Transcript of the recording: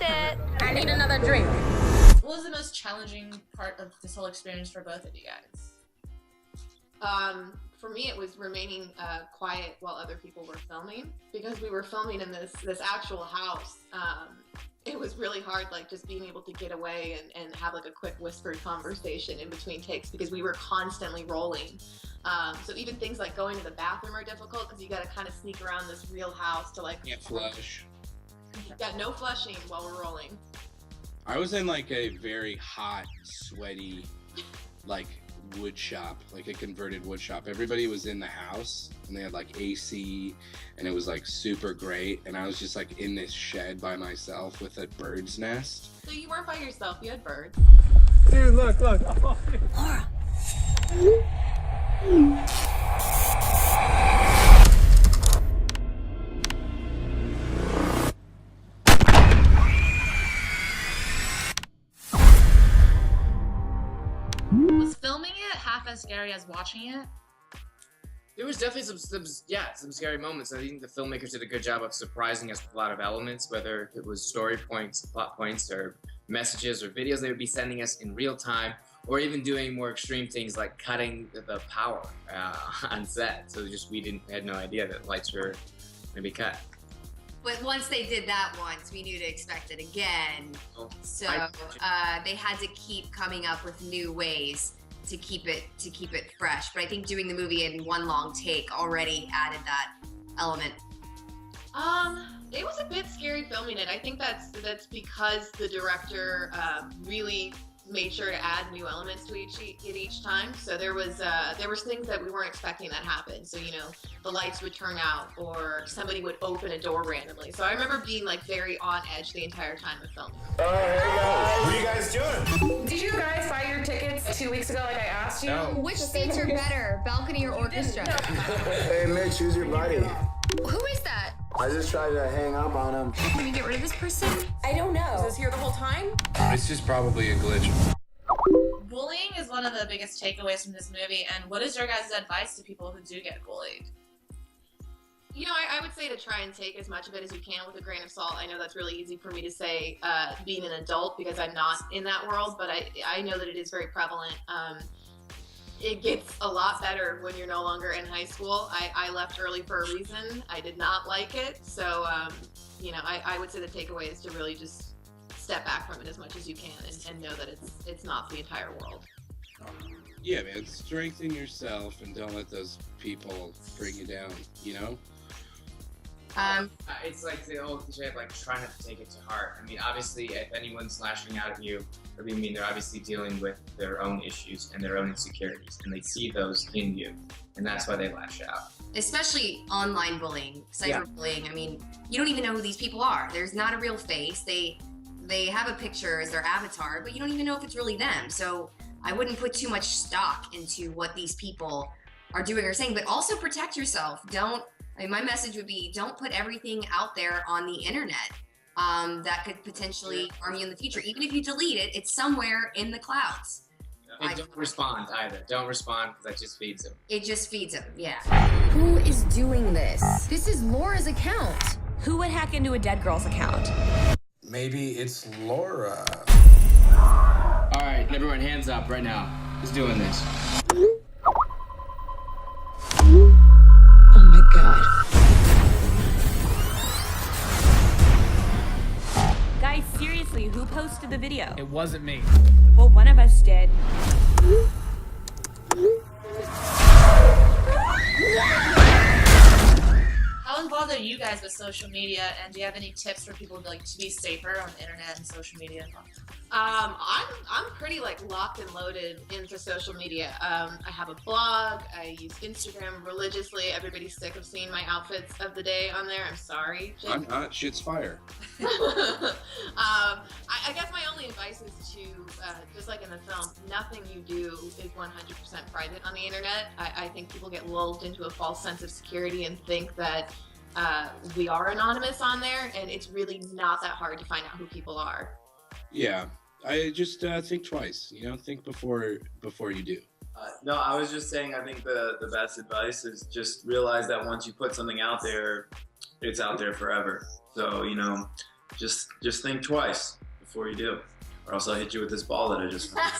it. I need another drink. What was the most challenging part of this whole experience for both of you guys? For me, it was remaining quiet while other people were filming, because we were filming in this actual house. It was really hard, like just being able to get away and have like a quick whispered conversation in between takes, because we were constantly rolling. So even things like going to the bathroom are difficult, because you got to kind of sneak around this real house to like. Can't flush. Yeah, no flushing while we're rolling. I was in like a very hot, sweaty, like wood shop, like a converted wood shop. Everybody was in the house and they had like AC and it was like super great. And I was just like in this shed by myself with a bird's nest. So you weren't by yourself, you had birds. Dude, look. Laura. Was filming it half as scary as watching it? There was definitely some scary moments. I think the filmmakers did a good job of surprising us with a lot of elements, whether it was story points, plot points, or messages or videos they would be sending us in real time, or even doing more extreme things like cutting the power on set. So we had no idea that lights were going to be cut. But once they did that once, we knew to expect it again. So they had to keep coming up with new ways to keep it fresh. But I think doing the movie in one long take already added that element. It was a bit scary filming it. I think that's because the director really made sure to add new elements to each time. So there was things that we weren't expecting that happened. So the lights would turn out, or somebody would open a door randomly. So I remember being like very on edge the entire time of filming. Oh, hey guys, what are you guys doing? Did you guys buy your tickets 2 weeks ago like I asked you? No. Which seats are better, balcony or orchestra? Hey Mitch, who's your buddy? Who is that? I just tried to hang up on him. Can we get rid of this person? I don't know. Was this here the whole time? It's just probably a glitch. Bullying is one of the biggest takeaways from this movie, and what is your guys' advice to people who do get bullied? I would say to try and take as much of it as you can with a grain of salt. I know that's really easy for me to say being an adult, because I'm not in that world, but I know that it is very prevalent. It gets a lot better when you're no longer in high school. I left early for a reason. I did not like it. So, I would say the takeaway is to really just step back from it as much as you can and know that it's not the entire world. Yeah, man, strengthen yourself and don't let those people bring you down, It's like the old cliche of like try not to take it to heart. I mean, obviously, if anyone's lashing out at you or being mean, they're obviously dealing with their own issues and their own insecurities, and they see those in you, and that's why they lash out. Especially online bullying, cyberbullying. I mean, you don't even know who these people are. There's not a real face. They have a picture as their avatar, but you don't even know if it's really them. So I wouldn't put too much stock into what these people are doing or saying, but also protect yourself. My message would be, don't put everything out there on the internet that could potentially harm you in the future. Even if you delete it, it's somewhere in the clouds. And don't respond either. Don't respond, because that just feeds them. It just feeds them, yeah. Who is doing this? This is Laura's account. Who would hack into a dead girl's account? Maybe it's Laura. All right, everyone, hands up right now. Who's doing this? Oh my god. Guys, seriously, who posted the video? It wasn't me. Well, one of us did. How involved are you guys with social media, and do you have any tips for people to be safer on the internet and social media? I'm pretty locked and loaded into social media. I have a blog. I use Instagram religiously. Everybody's sick of seeing my outfits of the day on there. I'm sorry. I'm not. Shit's fire. I guess my only advice is to, just like in the film, nothing you do is 100% private on the internet. I think people get lulled into a false sense of security and think that we are anonymous on there, and it's really not that hard to find out who people are. Yeah, I just think twice. Think before you do. No, I was just saying, I think the best advice is just realize that once you put something out there, it's out there forever. So, just think twice before you do, or else I'll hit you with this ball that I just found.